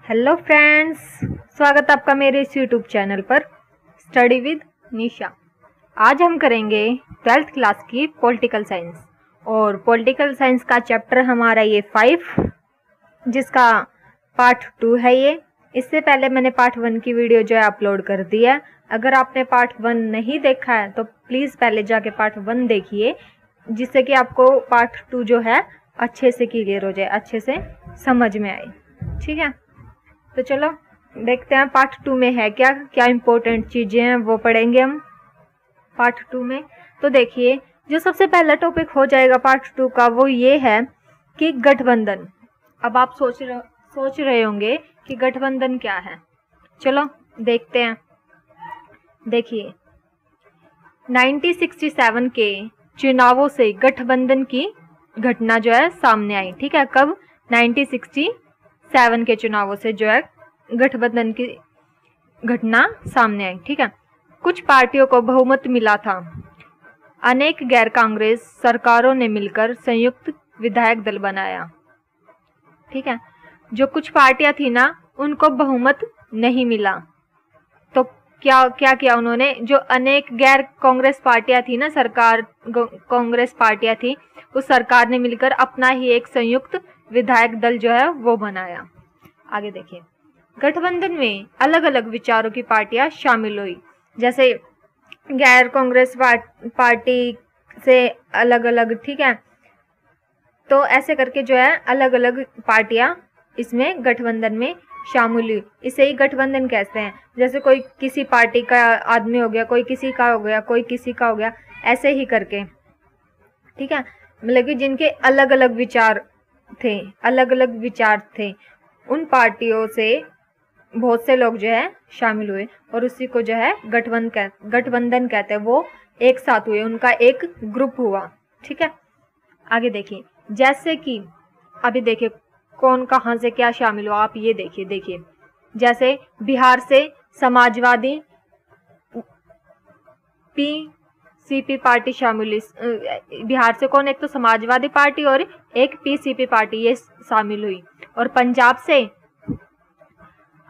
Hello friends, स्वागत आपका मेरे इस यूट्यूब चैनल पर स्टडी विद निशा। आज हम करेंगे 12th क्लास की पॉलिटिकल साइंस और पॉलिटिकल साइंस का चैप्टर हमारा ये 5 जिसका पार्ट 2 है। ये इससे पहले मैंने पार्ट 1 की वीडियो जो है अपलोड कर दी है। अगर आपने पार्ट 1 नहीं देखा है तो प्लीज़ पहले जाके पार्ट 1 देखिए, जिससे कि आपको पार्ट 2 जो है अच्छे से क्लियर हो जाए, अच्छे से समझ में आए। ठीक है, तो चलो देखते हैं पार्ट 2 में है क्या क्या इम्पोर्टेंट चीज़ें हैं वो पढ़ेंगे हम पार्ट 2 में। तो देखिए, जो सबसे पहला टॉपिक हो जाएगा पार्ट 2 का वो ये है कि गठबंधन। अब आप सोच रहे होंगे कि गठबंधन क्या है। चलो देखते हैं। देखिए, 1967 के चुनावों से गठबंधन की घटना जो है सामने आई। ठीक है, कब? 1967 के चुनावों से जो है गठबंधन की घटना सामने आई। ठीक है, कुछ पार्टियों को बहुमत मिला था। अनेक गैर कांग्रेस सरकारों ने मिलकर संयुक्त विधायक दल बनाया। ठीक है, जो कुछ पार्टियां थी ना उनको बहुमत नहीं मिला, तो क्या किया उन्होंने? जो अनेक गैर कांग्रेस पार्टियां थी ना, कांग्रेस पार्टियां थी, उस सरकार ने मिलकर अपना ही एक संयुक्त विधायक दल जो है वो बनाया। आगे देखिए, गठबंधन में अलग अलग विचारों की पार्टियां शामिल हुई। जैसे गैर कांग्रेस पार्टी से अलग अलग, ठीक है, तो ऐसे करके जो है अलग अलग पार्टियां इसमें गठबंधन में शामिल हुई। इसे ही गठबंधन कहते हैं। जैसे कोई किसी पार्टी का आदमी हो गया, कोई किसी का हो गया, कोई किसी का हो गया, ऐसे ही करके। ठीक है, मतलब कि जिनके अलग अलग विचार थे, उन पार्टियों से बहुत से लोग जो है शामिल हुए और उसी को जो है गठबंधन कहते हैं। वो एक साथ हुए, उनका एक ग्रुप हुआ। ठीक है, आगे देखिए, जैसे कि अभी देखिए कौन कहाँ से क्या शामिल हुआ, आप ये देखिए। जैसे बिहार से समाजवादी पीसीपी पार्टी शामिल हुई। बिहार से कौन? एक तो समाजवादी पार्टी और एक पीसीपी पार्टी, ये शामिल हुई। और पंजाब से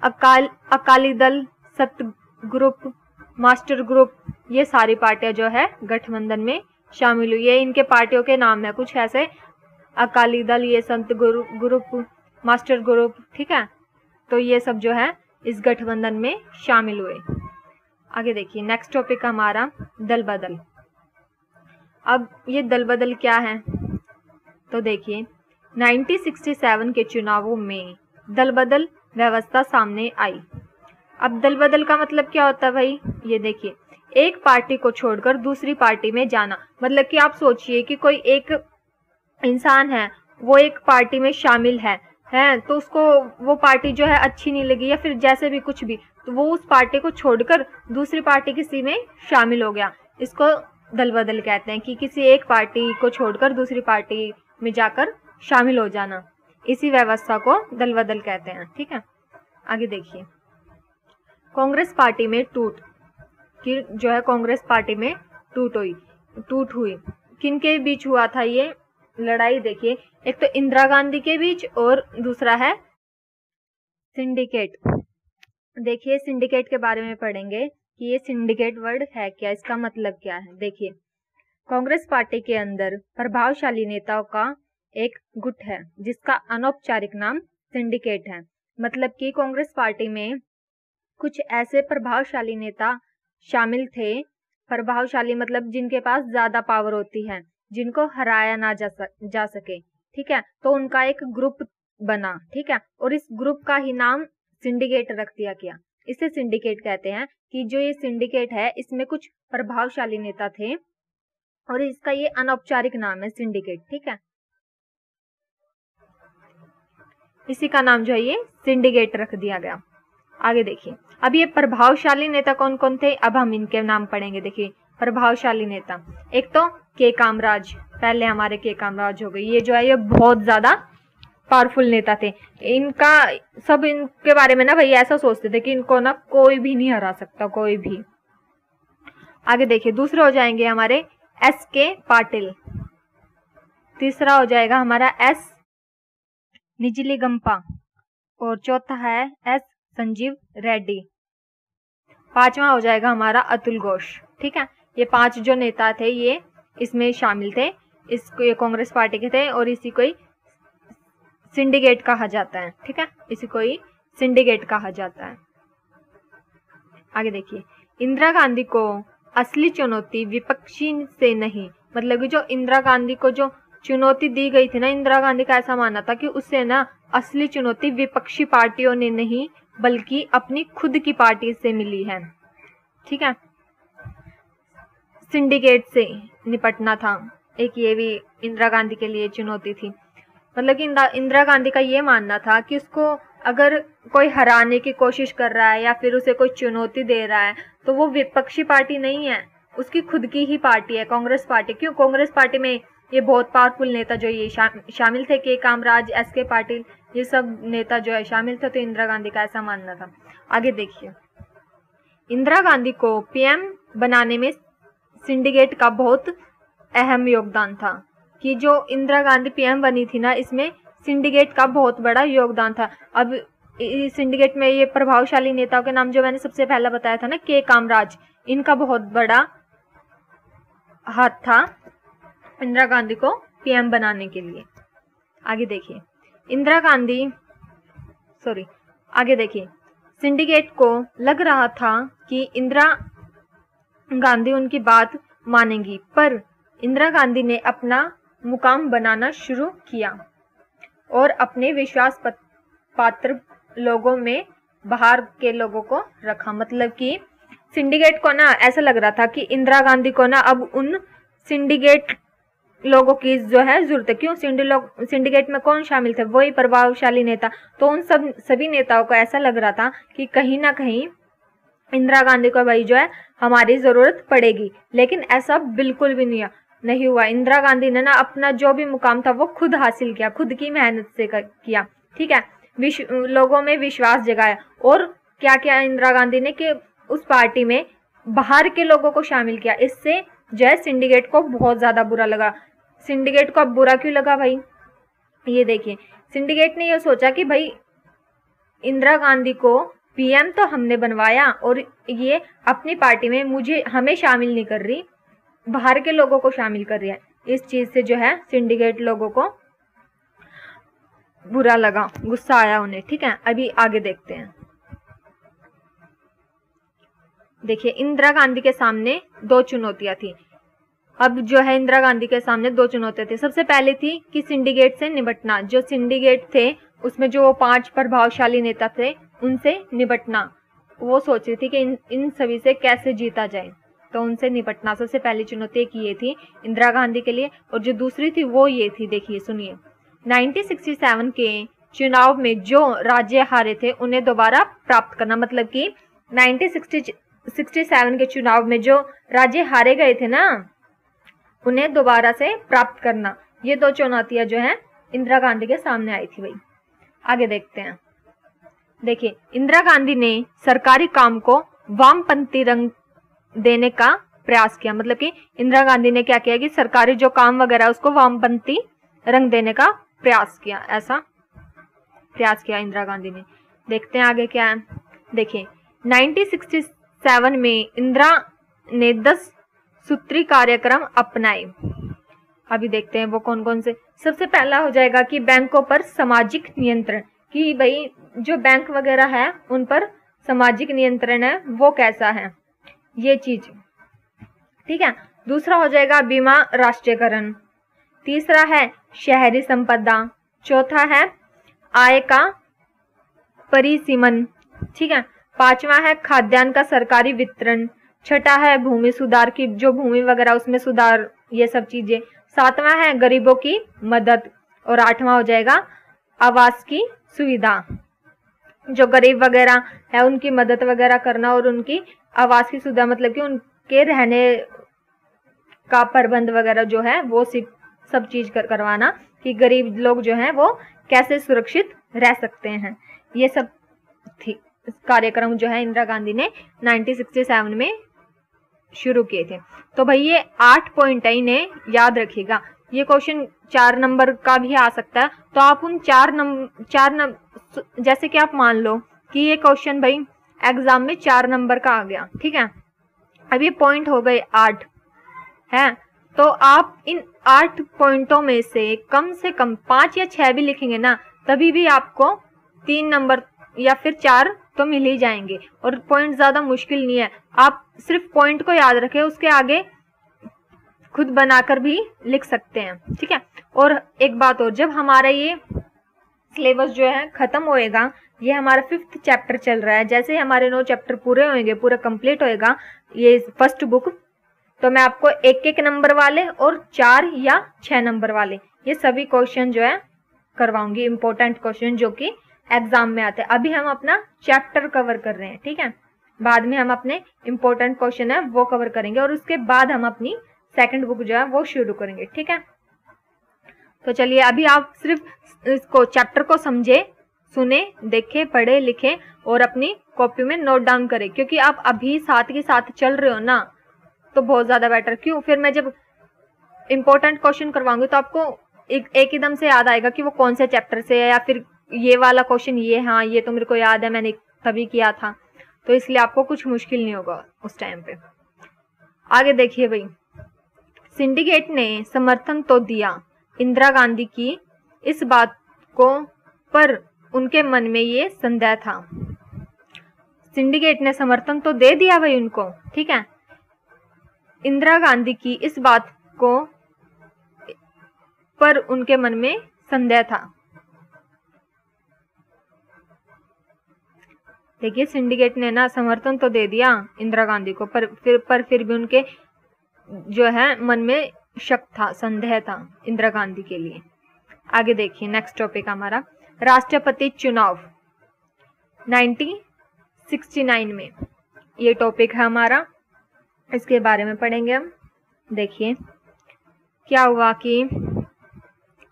अकाली दल, सत्य ग्रुप, मास्टर ग्रुप, ये सारी पार्टियां जो है गठबंधन में शामिल हुई। ये इनके पार्टियों के नाम है कुछ ऐसे, अकाली दल, ये संत ग्रुप, मास्टर ग्रुप। ठीक है, तो ये सब जो है इस गठबंधन में शामिल हुए। आगे देखिए, नेक्स्ट टॉपिक हमारा दल बदल। अब ये दल बदल क्या है? तो देखिए, 1967 के चुनावों में दल बदल व्यवस्था सामने आई। अब दल बदल का मतलब क्या होता है भाई? ये देखिए, एक पार्टी को छोड़कर दूसरी पार्टी में जाना। मतलब कि आप सोचिए कि कोई एक इंसान है, वो एक पार्टी में शामिल है तो उसको वो पार्टी जो है अच्छी नहीं लगी या फिर जैसे भी कुछ भी, तो वो उस पार्टी को छोड़कर दूसरी पार्टी किसी में शामिल हो गया। इसको दल बदल कहते हैं, कि किसी एक पार्टी को छोड़कर दूसरी पार्टी में जाकर शामिल हो जाना। इसी व्यवस्था को दल बदल कहते हैं। ठीक है, आगे देखिए, कांग्रेस पार्टी में टूट हुई। किनके बीच हुआ था ये लड़ाई? देखिए, एक तो इंदिरा गांधी के बीच और दूसरा है सिंडिकेट। देखिए, सिंडिकेट के बारे में पढ़ेंगे कि ये सिंडिकेट वर्ड है क्या, इसका मतलब क्या है। देखिए, कांग्रेस पार्टी के अंदर प्रभावशाली नेताओं का एक गुट है जिसका अनौपचारिक नाम सिंडिकेट है। मतलब कि कांग्रेस पार्टी में कुछ ऐसे प्रभावशाली नेता शामिल थे। प्रभावशाली मतलब जिनके पास ज्यादा पावर होती है, जिनको हराया ना जा सके। ठीक है, तो उनका एक ग्रुप बना। ठीक है, और इस ग्रुप का ही नाम सिंडिकेट रख दिया गया। इसे सिंडिकेट कहते हैं कि जो ये सिंडिकेट है इसमें कुछ प्रभावशाली नेता थे और इसका ये अनौपचारिक नाम है सिंडिकेट। ठीक है, इसी का नाम जो है ये सिंडिकेट रख दिया गया। आगे देखिए, अब ये प्रभावशाली नेता कौन कौन थे, अब हम इनके नाम पढ़ेंगे। देखिए, प्रभावशाली नेता, एक तो के कामराज, पहले हमारे के कामराज हो गए। ये जो है ये बहुत ज्यादा पावरफुल नेता थे। इनके बारे में ना भाई ऐसा सोचते थे कि इनको ना कोई भी नहीं हरा सकता, कोई भी। आगे देखिए, दूसरे हो जाएंगे हमारे एस के पाटिल, तीसरा हो जाएगा हमारा एस निजलिगंपा, और चौथा है एस संजीव रेड्डी। पांचवा हो जाएगा हमारा अतुल घोष। ठीक है, ये 5 जो नेता थे ये इसमें शामिल थे। इसको ये कांग्रेस पार्टी के थे और इसी को ही सिंडिकेट कहा जाता है। ठीक है, इसी को ही सिंडिकेट कहा जाता है। आगे देखिए, इंदिरा गांधी को असली चुनौती विपक्षी से नहीं, मतलब कि जो इंदिरा गांधी को जो चुनौती दी गई थी ना, इंदिरा गांधी का ऐसा मानना था कि उससे ना असली चुनौती विपक्षी पार्टियों ने नहीं बल्कि अपनी खुद की पार्टी से मिली है। ठीक है, सिंडिकेट से निपटना था एक, ये भी इंदिरा गांधी के लिए चुनौती थी। मतलब कि इंदिरा गांधी का ये मानना था कि उसको अगर कोई हराने की कोशिश कर रहा है या फिर उसे कोई चुनौती दे रहा है तो वो विपक्षी पार्टी नहीं है, उसकी खुद की ही पार्टी है, कांग्रेस पार्टी। क्यों? कांग्रेस पार्टी में ये बहुत पावरफुल नेता जो ये शामिल थे, के कामराज, एस.के. पाटिल, ये सब नेता जो है शामिल थे। तो इंदिरा गांधी का ऐसा मानना था। आगे देखिए, इंदिरा गांधी को पीएम बनाने में सिंडिकेट का बहुत अहम योगदान था। कि जो इंदिरा गांधी पीएम बनी थी ना, इसमें सिंडिकेट का बहुत बड़ा योगदान था। अब इस सिंडिकेट में ये प्रभावशाली नेताओं के नाम जो मैंने सबसे पहले बताया था ना, के कामराज, इनका बहुत बड़ा हाथ था इंदिरा गांधी को पीएम बनाने के लिए। आगे देखिए, आगे देखिए, सिंडिकेट को लग रहा था कि इंदिरा गांधी उनकी बात मानेंगी, पर इंदिरा गांधी ने अपना मुकाम बनाना शुरू किया और अपने विश्वास पात्र लोगों में बाहर के लोगों को रखा। मतलब कि सिंडिकेट को ना ऐसा लग रहा था कि इंदिरा गांधी को ना अब उन सिंडिकेट लोगों की जो है जरूरत है। क्यों? सिंडिकेट में कौन शामिल थे? वही प्रभावशाली नेता। तो उन सभी नेताओं को ऐसा लग रहा था कि कहीं ना कहीं इंदिरा गांधी को भाई जो है हमारी जरूरत पड़ेगी। लेकिन ऐसा बिल्कुल भी नहीं हुआ। इंदिरा गांधी ने ना अपना जो भी मुकाम था वो खुद हासिल किया, खुद की मेहनत से किया। ठीक है, लोगों में विश्वास जगाया। और क्या किया इंदिरा गांधी ने कि उस पार्टी में बाहर के लोगों को शामिल किया। इससे जो है सिंडिकेट को बहुत ज्यादा बुरा लगा। सिंडिकेट को अब बुरा क्यों लगा भाई? ये देखिए, सिंडिकेट ने ये सोचा कि भाई इंदिरा गांधी को पीएम तो हमने बनवाया और ये अपनी पार्टी में हमें शामिल नहीं कर रही, बाहर के लोगों को शामिल कर रही है। इस चीज से जो है सिंडिकेट लोगों को बुरा लगा, गुस्सा आया उन्हें। ठीक है, अभी आगे देखते हैं। देखिए, इंदिरा गांधी के सामने 2 चुनौतियां थी। अब जो है इंदिरा गांधी के सामने 2 चुनौतियां थी। सबसे पहले थी कि सिंडिकेट से निपटना। जो सिंडिकेट थे उसमें जो 5 प्रभावशाली नेता थे उनसे निपटना। वो सोच रही थी कि इन सभी से कैसे जीता जाए, तो उनसे निपटना सबसे पहली चुनौती एक ये थी इंदिरा गांधी के लिए। और जो दूसरी थी वो ये थी, देखिए सुनिए, 1967 के चुनाव में जो राज्य हारे थे उन्हें दोबारा प्राप्त करना। मतलब कि 1967 के चुनाव में जो राज्य हारे गए थे ना, उन्हें दोबारा से प्राप्त करना। ये 2 चुनौतियां जो है इंदिरा गांधी के सामने आई थी भाई। आगे देखते हैं। देखिए, इंदिरा गांधी ने सरकारी काम को वामपंथी रंग देने का प्रयास किया। मतलब कि इंदिरा गांधी ने क्या किया कि सरकारी जो काम वगैरह उसको वामपंथी रंग देने का प्रयास किया। ऐसा प्रयास किया इंदिरा गांधी ने। देखते हैं आगे क्या है। देखिए, 1967 में इंदिरा ने 10 सूत्री कार्यक्रम अपनाए। अभी देखते हैं वो कौन कौन से। सबसे पहला हो जाएगा कि बैंकों पर सामाजिक नियंत्रण, कि भाई जो बैंक वगैरह है उन पर सामाजिक नियंत्रण है वो कैसा है, ये चीज। ठीक है, दूसरा हो जाएगा बीमा राष्ट्रीयकरण। तीसरा है शहरी संपदा। चौथा है आय का परिसीमन। ठीक है, 5वां है खाद्यान्न का सरकारी वितरण। छठा है भूमि सुधार की, जो भूमि वगैरह उसमें सुधार, ये सब चीजें। 7वां है गरीबों की मदद। और 8वां हो जाएगा आवास की सुविधा, जो गरीब वगैरह है उनकी मदद वगैरह करना और उनकी आवास की सुविधा, मतलब कि उनके रहने का प्रबंध वगैरह जो है वो सब चीज करवाना कि गरीब लोग जो हैं वो कैसे सुरक्षित रह सकते हैं। ये सब कार्यक्रम जो है इंदिरा गांधी ने 1967 में शुरू किए थे। तो भाई ये 8 पॉइंट है, इन्हें याद रखिएगा। ये क्वेश्चन 4 नंबर का भी आ सकता है। तो आप उन 4 नंबर जैसे कि आप मान लो कि ये क्वेश्चन भाई एग्जाम में 4 नंबर का आ गया, ठीक है। अब ये पॉइंट हो गए 8 है, तो आप इन 8 पॉइंटों में से कम 5 या 6 भी लिखेंगे ना, तभी भी आपको 3 नंबर या फिर 4 तो मिल ही जाएंगे। और पॉइंट ज्यादा मुश्किल नहीं है, आप सिर्फ पॉइंट को याद रखें, उसके आगे खुद बनाकर भी लिख सकते हैं, ठीक है। और एक बात और, जब हमारा ये सिलेबस जो है खत्म होएगा, ये हमारा 5th चैप्टर चल रहा है, जैसे हमारे 9 चैप्टर पूरे होंगे, पूरा कंप्लीट होएगा ये फर्स्ट बुक, तो मैं आपको 1-1 नंबर वाले और 4 या 6 नंबर वाले ये सभी क्वेश्चन जो है करवाऊंगी, इंपॉर्टेंट क्वेश्चन जो कि एग्जाम में आते हैं। अभी हम अपना चैप्टर कवर कर रहे हैं, ठीक है। बाद में हम अपने इंपॉर्टेंट क्वेश्चन है वो कवर करेंगे और उसके बाद हम अपनी सेकंड बुक जो है वो शुरू करेंगे, ठीक है। तो चलिए अभी आप सिर्फ इसको चैप्टर को समझे, सुने, देखे, पढ़े, लिखे और अपनी कॉपी में नोट डाउन करें, क्योंकि आप अभी साथ के साथ चल रहे हो ना, तो बहुत ज्यादा बेटर। क्यों, फिर मैं जब इंपॉर्टेंट क्वेश्चन करवाऊंगी तो आपको एक एकदम से याद आएगा कि वो कौन से चैप्टर से है, या फिर ये वाला क्वेश्चन ये, हाँ ये तो मेरे को याद है, मैंने तभी किया था, तो इसलिए आपको कुछ मुश्किल नहीं होगा उस टाइम पे। आगे देखिए भाई, सिंडिकेट ने समर्थन तो दिया इंदिरा गांधी की इस बात को, पर उनके मन में ये संदेह था। सिंडिकेट ने समर्थन तो दे दिया भाई उनको, ठीक है, इंदिरा गांधी की इस बात को, पर उनके मन में संदेह था। देखिए सिंडिकेट ने ना समर्थन तो दे दिया इंदिरा गांधी को, पर फिर भी उनके जो है मन में शक था, संदेह था इंदिरा गांधी के लिए। आगे देखिए नेक्स्ट टॉपिक हमारा राष्ट्रपति चुनाव 1969 में, ये टॉपिक है हमारा, इसके बारे में पढ़ेंगे हम। देखिए क्या हुआ कि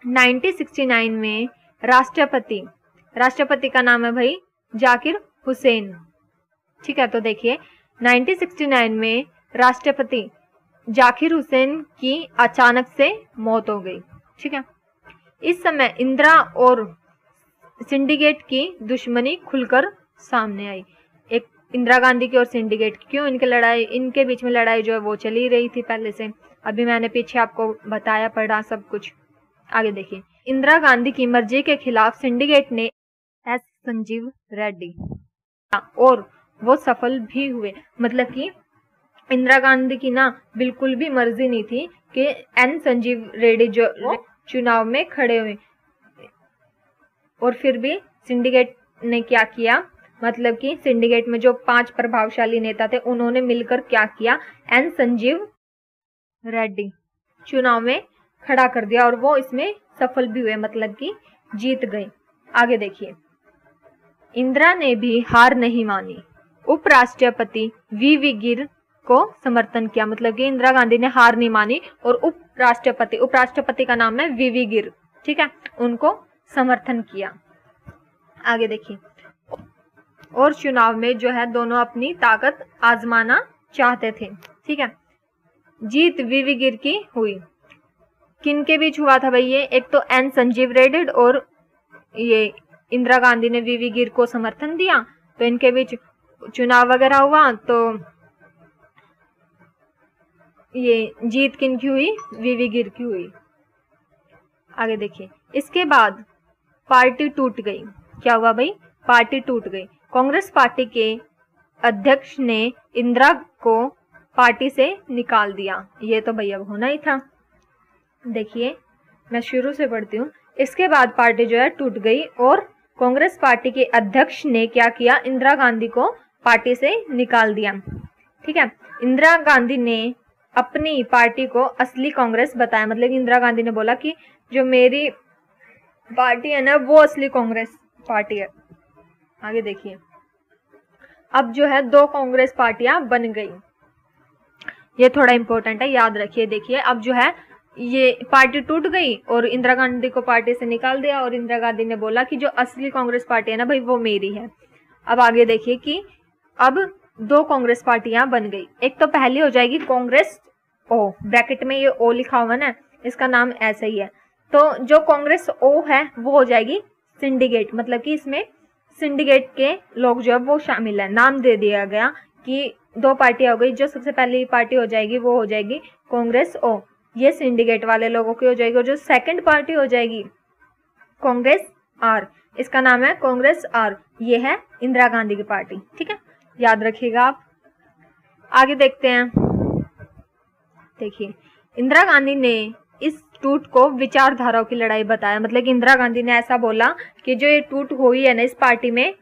1969 में राष्ट्रपति का नाम है भाई जाकिर हुसैन, ठीक है। तो देखिए 1969 में राष्ट्रपति जाकिर हुसैन की अचानक से मौत हो गई, ठीक है। इस समय इंदिरा और सिंडिकेट की दुश्मनी खुलकर सामने आई। एक इंदिरा गांधी की और सिंडिकेट की, क्यों इनके बीच में लड़ाई जो है वो चली रही थी पहले से, अभी मैंने पीछे आपको बताया, पढ़ा सब कुछ। आगे देखिए, इंदिरा गांधी की मर्जी के खिलाफ सिंडिकेट ने एस संजीव रेड्डी, और वो सफल भी हुए। मतलब कि इंदिरा गांधी की ना बिल्कुल भी मर्जी नहीं थी कि एन संजीव रेड्डी जो चुनाव में खड़े हुए, और फिर भी सिंडिकेट ने क्या किया, मतलब कि सिंडिकेट में जो 5 प्रभावशाली नेता थे उन्होंने मिलकर क्या किया, एन संजीव रेड्डी चुनाव में खड़ा कर दिया और वो इसमें सफल भी हुए, मतलब कि जीत गए। आगे देखिए, इंदिरा ने भी हार नहीं मानी, उपराष्ट्रपति वीवी गिर को समर्थन किया। मतलब कि इंदिरा गांधी ने हार नहीं मानी और उपराष्ट्रपति का नाम है वीवी गिर, ठीक है, उनको समर्थन किया। आगे देखिए, और चुनाव में जो है दोनों अपनी ताकत आजमाना चाहते थे, ठीक है। जीत वीवी गिर की हुई। किन के बीच हुआ था भाई ये, एक तो एन संजीव रेड्डी और ये इंदिरा गांधी ने वीवी गिर को समर्थन दिया, तो इनके बीच चुनाव वगैरह हुआ, तो ये जीत किन की हुई, वीवी गिर की हुई। आगे देखिए, इसके बाद पार्टी टूट गई। क्या हुआ भाई, पार्टी टूट गई। कांग्रेस पार्टी के अध्यक्ष ने इंदिरा को पार्टी से निकाल दिया। ये तो भैया होना ही था। देखिए मैं शुरू से पढ़ती हूँ। इसके बाद पार्टी जो है टूट गई और कांग्रेस पार्टी के अध्यक्ष ने क्या किया, इंदिरा गांधी को पार्टी से निकाल दिया, ठीक है। इंदिरा गांधी ने अपनी पार्टी को असली कांग्रेस बताया। मतलब इंदिरा गांधी ने बोला कि जो मेरी पार्टी है ना वो असली कांग्रेस पार्टी है। आगे देखिए, अब जो है 2 कांग्रेस पार्टियां बन गई। ये थोड़ा इंपॉर्टेंट है, याद रखिए। देखिए अब जो है ये पार्टी टूट गई और इंदिरा गांधी को पार्टी से निकाल दिया और इंदिरा गांधी ने बोला कि जो असली कांग्रेस पार्टी है ना भाई वो मेरी है। अब आगे देखिए कि अब 2 कांग्रेस पार्टियां बन गई। एक तो पहली हो जाएगी कांग्रेस ओ, ब्रैकेट में ये ओ लिखा हुआ ना, इसका नाम ऐसा ही है। तो जो कांग्रेस ओ है वो हो जाएगी सिंडिकेट, मतलब कि इसमें सिंडिकेट के लोग जो है वो शामिल है। नाम दे दिया गया कि 2 पार्टियां हो गई, जो सबसे पहली पार्टी हो जाएगी वो हो जाएगी कांग्रेस ओ, ये सिंडिकेट वाले लोगों की हो जाएगी। और जो सेकंड पार्टी हो जाएगी कांग्रेस आर, इसका नाम है कांग्रेस आर, ये है इंदिरा गांधी की पार्टी। ठीक है, याद रखिएगा आप। आगे देखते हैं। देखिए, इंदिरा गांधी ने इस टूट को विचारधाराओं की लड़ाई बताया, मतलब कि इंदिरा गांधी ने ऐसा बोला कि जो ये टूट हुई है ना इस पार्टी में,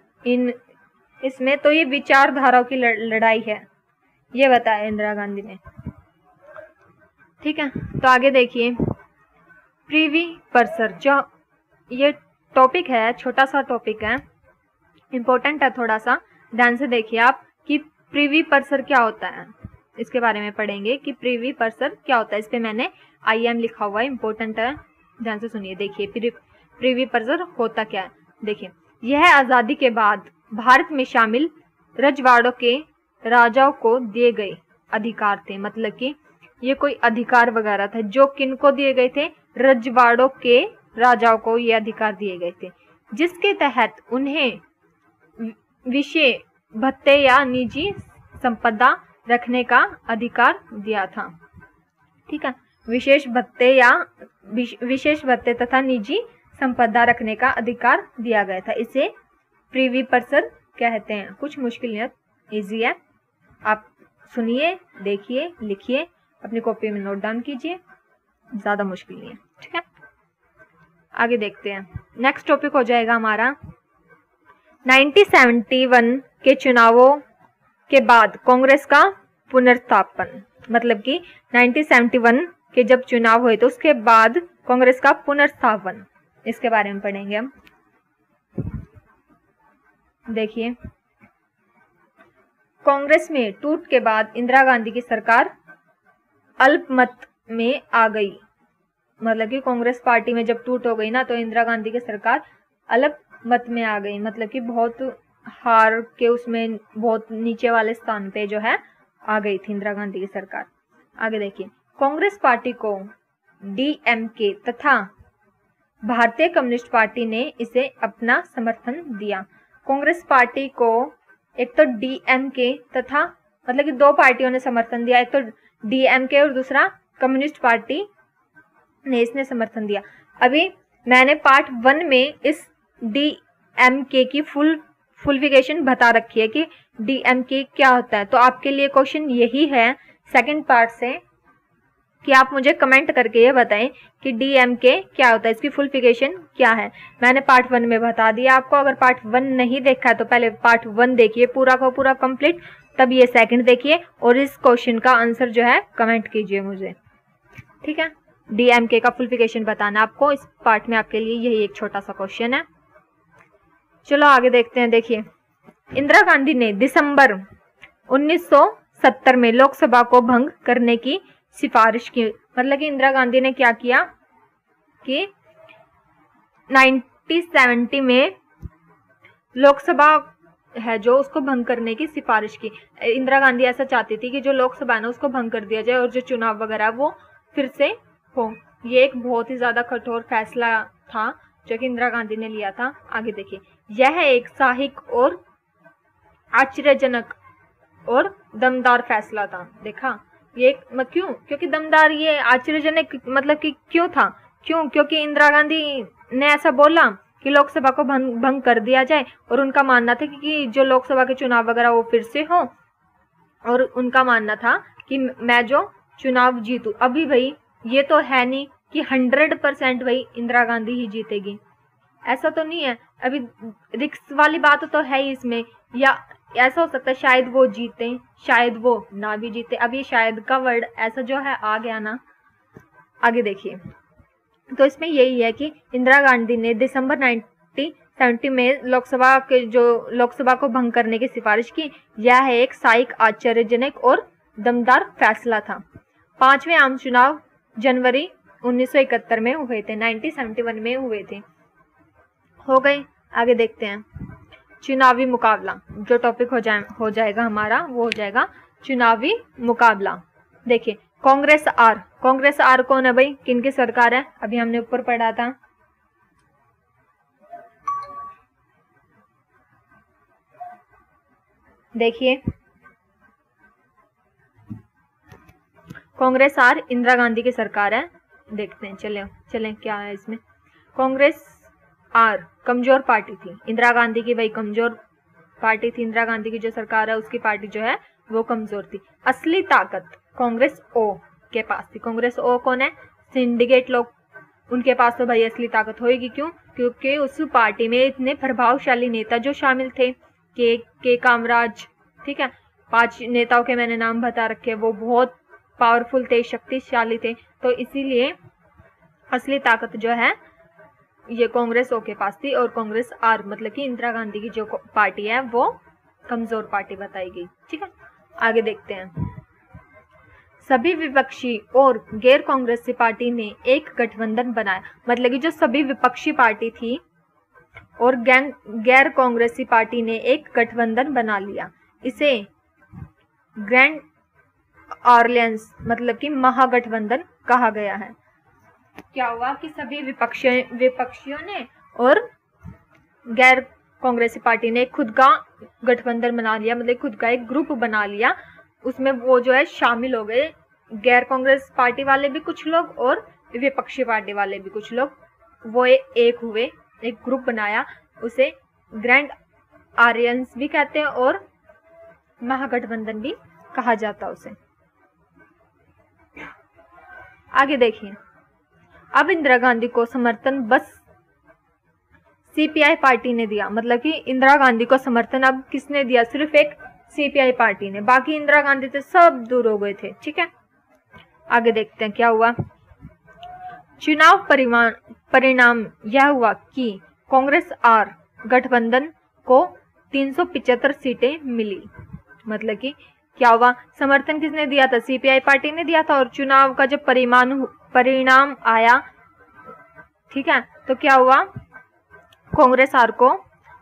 इसमें तो ये विचारधाराओं की लड़ाई है, ये बताया इंदिरा गांधी ने। ठीक है, तो आगे देखिए, प्रिवी पर्सर, जो ये टॉपिक है, छोटा सा टॉपिक है, इंपॉर्टेंट है थोड़ा सा, ध्यान से देखिए आप कि प्रिवी पर्सर क्या होता है, इसके बारे में पढ़ेंगे कि प्रिवी पर्सर क्या होता है। इस पे मैंने IM लिखा हुआ है, इंपॉर्टेंट है, ध्यान से सुनिए। देखिए प्रिवी पर्सर होता क्या है। देखिए, यह आज़ादी के बाद भारत में शामिल रजवाड़ों के राजाओं को दिए गए अधिकार थे, मतलब कि ये कोई अधिकार वगैरह था जो किनको दिए गए थे, रजवाड़ों के राजाओं को ये अधिकार दिए गए थे, जिसके तहत उन्हें विषय भत्ते या निजी संपदा रखने का अधिकार दिया था। ठीक है, विशेष भत्ते तथा निजी संपदा रखने का अधिकार दिया गया था। इसे प्रिवी पर्सर कहते हैं। कुछ मुश्किल नहीं, इजी है, आप सुनिए, देखिए, लिखिए, अपनी कॉपी में नोट डाउन कीजिए, ज्यादा मुश्किल नहीं है। ठीक है, आगे देखते हैं। नेक्स्ट टॉपिक हो जाएगा हमारा 1971 के चुनावों के बाद कांग्रेस का पुनर्स्थापन, मतलब कि 1971 के जब चुनाव हुए तो उसके बाद कांग्रेस का पुनर्स्थापन, इसके बारे में पढ़ेंगे हम। देखिए, कांग्रेस में टूट के बाद इंदिरा गांधी की सरकार अल्पमत में आ गई, मतलब कि कांग्रेस पार्टी में जब टूट हो गई ना तो इंदिरा गांधी की सरकार अल्पमत में आ गई, मतलब कि बहुत हार के उसमें बहुत नीचे वाले स्थान पे जो है आ गई थी इंदिरा गांधी की सरकार। आगे देखिए, कांग्रेस पार्टी को DMK तथा भारतीय कम्युनिस्ट पार्टी ने इसे अपना समर्थन दिया। कांग्रेस पार्टी को एक तो DMK तथा, मतलब कि 2 पार्टियों ने समर्थन दिया, एक तो DMK और दूसरा कम्युनिस्ट पार्टी ने इसने समर्थन दिया। अभी मैंने पार्ट 1 में इस DMK की फुलफिकेशन बता रखी है कि DMK क्या होता है, तो आपके लिए क्वेश्चन यही है सेकंड पार्ट से कि आप मुझे कमेंट करके ये बताएं कि DMK क्या होता है, इसकी फुलफिकेशन क्या है। मैंने पार्ट 1 में बता दिया आपको। अगर पार्ट 1 नहीं देखा है तो पहले पार्ट 1 देखिए पूरा का पूरा कंप्लीट, तब ये सेकंड देखिए और इस क्वेश्चन का आंसर जो है कमेंट कीजिए मुझे। ठीक है, DMK का फुलफिकेशन बताना आपको, इस पार्ट में आपके लिए यही एक छोटा सा क्वेश्चन है। चलो आगे देखते हैं। देखिए, इंदिरा गांधी ने दिसंबर 1970 में लोकसभा को भंग करने की सिफारिश की, मतलब कि इंदिरा गांधी ने क्या किया कि 1970 में लोकसभा है जो उसको भंग करने की सिफारिश की। इंदिरा गांधी ऐसा चाहती थी कि जो लोकसभा है ना उसको भंग कर दिया जाए और जो चुनाव वगैरह वो फिर से हो। ये एक बहुत ही ज्यादा कठोर फैसला था जो कि इंदिरा गांधी ने लिया था। आगे देखिए, यह एक साहसिक और आश्चर्यजनक और दमदार फैसला था। देखा ये क्यों, क्योंकि दमदार, ये आश्चर्यजनक मतलब कि क्यों था, क्योंकि इंदिरा गांधी ने ऐसा बोला कि लोकसभा को भंग कर दिया जाए और उनका मानना था कि जो लोकसभा के चुनाव वगैरह वो फिर से हो, और उनका मानना था कि मैं जो चुनाव जीतूं। अभी भाई ये तो है नहीं कि 100% भाई इंदिरा गांधी ही जीतेगी, ऐसा तो नहीं है। अभी रिस्क वाली बात तो है ही इसमें, या ऐसा हो सकता है शायद वो जीते शायद वो ना भी जीते। अब ये शायद का वर्ड ऐसा जो है आ गया ना। आगे देखिए, तो इसमें यही है कि इंदिरा गांधी ने दिसंबर 1970 में लोकसभा को भंग करने की सिफारिश की। यह एक साहसिक, आश्चर्यजनक और दमदार फैसला था। 5वें आम चुनाव जनवरी 1971 में हुए थे, 1971 में हुए थे, हो गए। आगे देखते हैं चुनावी मुकाबला, जो टॉपिक हो जाएगा हमारा वो हो जाएगा चुनावी मुकाबला। देखिए, कांग्रेस आर कौन है भाई, किनकी सरकार है, अभी हमने ऊपर पढ़ा था। देखिए कांग्रेस आर इंदिरा गांधी की सरकार है। देखते हैं, चले क्या है इसमें। कांग्रेस आर कमजोर पार्टी थी, इंदिरा गांधी की वही कमजोर पार्टी थी, इंदिरा गांधी की जो सरकार है उसकी पार्टी जो है वो कमजोर थी। असली ताकत कांग्रेस ओ के पास थी। कांग्रेस ओ कौन है, सिंडिकेट लोग, उनके पास तो भाई असली ताकत होगी। क्यों, क्योंकि उस पार्टी में इतने प्रभावशाली नेता जो शामिल थे, के कामराज, ठीक है, 5 नेताओं के मैंने नाम बता रखे, वो बहुत पावरफुल थे, शक्तिशाली थे, तो इसीलिए असली ताकत जो है ये कांग्रेस ओ के पास थी। और कांग्रेस आर मतलब कि इंदिरा गांधी की जो पार्टी है वो कमजोर पार्टी बताई गई। ठीक है, आगे देखते हैं। सभी विपक्षी और गैर कांग्रेसी पार्टी ने एक गठबंधन बनाया, मतलब कि जो सभी विपक्षी पार्टी थी और गैर कांग्रेसी पार्टी ने एक गठबंधन बना लिया। इसे ग्रैंड ऑर्लियंस मतलब कि महागठबंधन कहा गया है। क्या हुआ कि सभी विपक्षियों ने और गैर कांग्रेसी पार्टी ने खुद का गठबंधन बना लिया, मतलब खुद का एक ग्रुप बना लिया। उसमें वो जो है शामिल हो गए, गैर कांग्रेस पार्टी वाले भी कुछ लोग और विपक्षी पार्टी वाले भी कुछ लोग, वो एक हुए, एक ग्रुप बनाया। उसे ग्रैंड ऑर्लियंस भी कहते हैं और महागठबंधन भी कहा जाता है उसे। आगे देखिए, अब इंदिरा गांधी को समर्थन बस सीपीआई पार्टी ने दिया, मतलब कि इंदिरा गांधी को समर्थन अब किसने दिया, सिर्फ एक सीपीआई पार्टी ने, बाकी इंदिरा गांधी से सब दूर हो गए थे। ठीक है, आगे देखते हैं क्या हुआ। चुनाव परिणाम यह हुआ कि कांग्रेस आर गठबंधन को 375 सीटें मिली। मतलब कि क्या हुआ, समर्थन किसने दिया था, सीपीआई पार्टी ने दिया था, और चुनाव का जब परिणाम आया, ठीक है, तो क्या हुआ, कांग्रेस आर को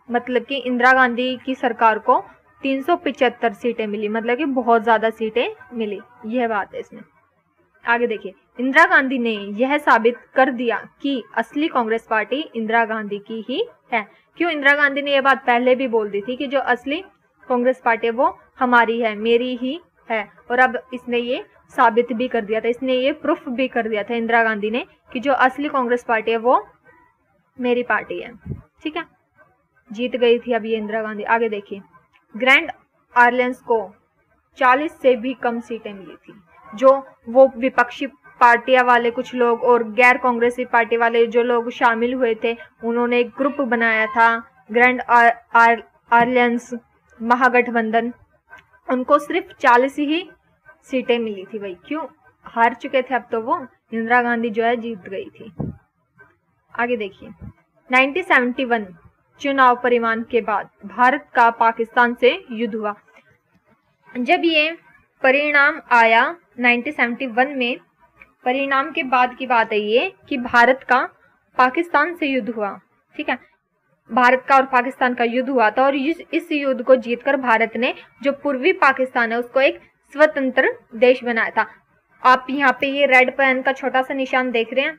मतलब कि इंदिरा गांधी की सरकार को 375 सीटें मिली, मतलब कि बहुत ज्यादा सीटें मिली, यह बात है इसमें। आगे देखिए, इंदिरा गांधी ने यह साबित कर दिया कि असली कांग्रेस पार्टी इंदिरा गांधी की ही है। क्यों, इंदिरा गांधी ने यह बात पहले भी बोल दी थी कि जो असली कांग्रेस पार्टी है वो हमारी है, मेरी ही है, और अब इसने ये साबित भी कर दिया था, इसने ये प्रूफ भी कर दिया था इंदिरा गांधी ने कि जो असली कांग्रेस पार्टी है वो मेरी पार्टी है। ठीक है, जीत गई थी अब ये इंदिरा गांधी। आगे देखिए, ग्रैंड ऑर्लियंस को 40 से भी कम सीटें मिली थी। जो वो विपक्षी पार्टियां वाले कुछ लोग और गैर कांग्रेसी पार्टी वाले जो लोग शामिल हुए थे, उन्होंने एक ग्रुप बनाया था ग्रैंड ऑर्लियंस महागठबंधन, उनको सिर्फ 40 ही सीटें मिली थी भाई। क्यों, हार चुके थे अब तो वो, इंदिरा गांधी जो है जीत गई थी। आगे देखिए, 1971 चुनाव परिणाम के बाद भारत का पाकिस्तान से युद्ध हुआ। जब ये परिणाम आया 1971 में, परिणाम के बाद की बात है ये कि भारत का पाकिस्तान से युद्ध हुआ। ठीक है, भारत का और पाकिस्तान का युद्ध हुआ था, और इस युद्ध को जीतकर भारत ने जो पूर्वी पाकिस्तान है उसको एक स्वतंत्र देश बनाया था। आप यहाँ पे ये रेड पेन का छोटा सा निशान देख रहे हैं,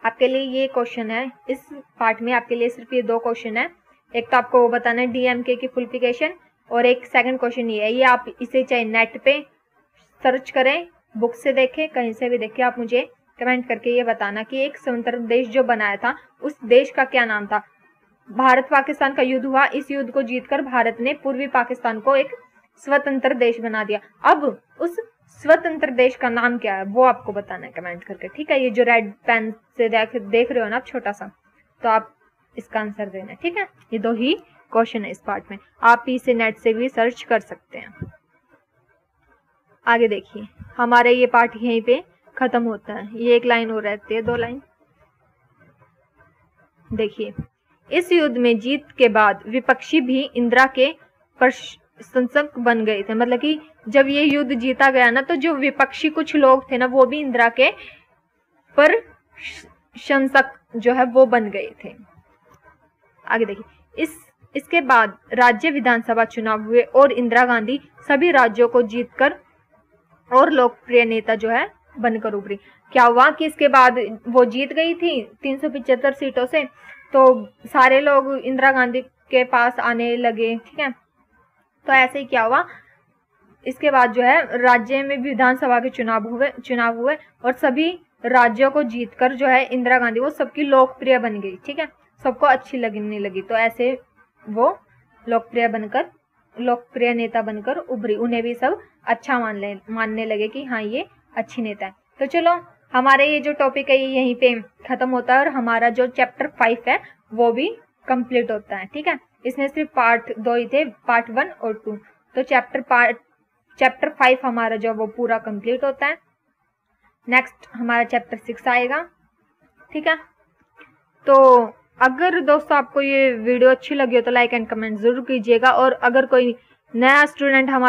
आपके लिए ये क्वेश्चन है इस पार्ट में, आपके लिए सिर्फ ये 2 क्वेश्चन है। एक तो आपको वो बताना है डीएमके की फुलिफिकेशन, और एक सेकंड क्वेश्चन ये है, ये आप इसे चाहे नेट पे सर्च करें, बुक से देखें, कहीं से भी देखें, आप मुझे कमेंट करके ये बताना कि एक स्वतंत्र देश जो बनाया था उस देश का क्या नाम था। भारत पाकिस्तान का युद्ध हुआ, इस युद्ध को जीतकर भारत ने पूर्वी पाकिस्तान को एक स्वतंत्र देश बना दिया। अब उस स्वतंत्र देश का नाम क्या है वो आपको बताना है कमेंट करके। ठीक है, ये जो रेड पेन से देख रहे हो ना आप छोटा सा, तो आप इसका आंसर देना। ठीक है, ये 2 ही क्वेश्चन है इस पार्ट में, आप इसे नेट से भी सर्च कर सकते हैं। आगे देखिए, हमारे ये पार्ट यहीं पे खत्म होता है, ये 1 लाइन और रहती है, 2 लाइन। देखिए, इस युद्ध में जीत के बाद विपक्षी भी इंदिरा के प्रशंसक बन गए थे। मतलब कि जब ये युद्ध जीता गया ना, तो जो विपक्षी कुछ लोग थे ना, वो भी इंदिरा के प्रशंसक जो है वो बन गए थे। आगे देखिए, इसके बाद राज्य विधानसभा चुनाव हुए और इंदिरा गांधी सभी राज्यों को जीतकर और लोकप्रिय नेता जो है बनकर उभरी। क्या हुआ कि इसके बाद वो जीत गई थी 375 सीटों से, तो सारे लोग इंदिरा गांधी के पास आने लगे, ठीक है। तो ऐसे ही क्या हुआ, इसके बाद जो है राज्य में विधानसभा के चुनाव हुए और सभी राज्यों को जीतकर जो है इंदिरा गांधी वो सबकी लोकप्रिय बन गई, ठीक है, सबको अच्छी लगने लगी। तो ऐसे वो लोकप्रिय नेता बनकर उभरी, उन्हें भी सब अच्छा मानने लगे कि हाँ ये अच्छी नेता है। तो चलो हमारे ये जो टॉपिक है ये यहीं पे खत्म होता है और हमारा जो चैप्टर 5 है वो भी कंप्लीट होता है, ठीक है। इसमें सिर्फ पार्ट 2 ही थे, पार्ट 1 और 2। तो चैप्टर 5 हमारा जो वो पूरा कंप्लीट होता है। नेक्स्ट हमारा चैप्टर 6 आएगा, ठीक है। तो अगर दोस्तों आपको ये वीडियो अच्छी लगी हो तो लाइक एंड कमेंट जरूर कीजिएगा, और अगर कोई नया स्टूडेंट हमारा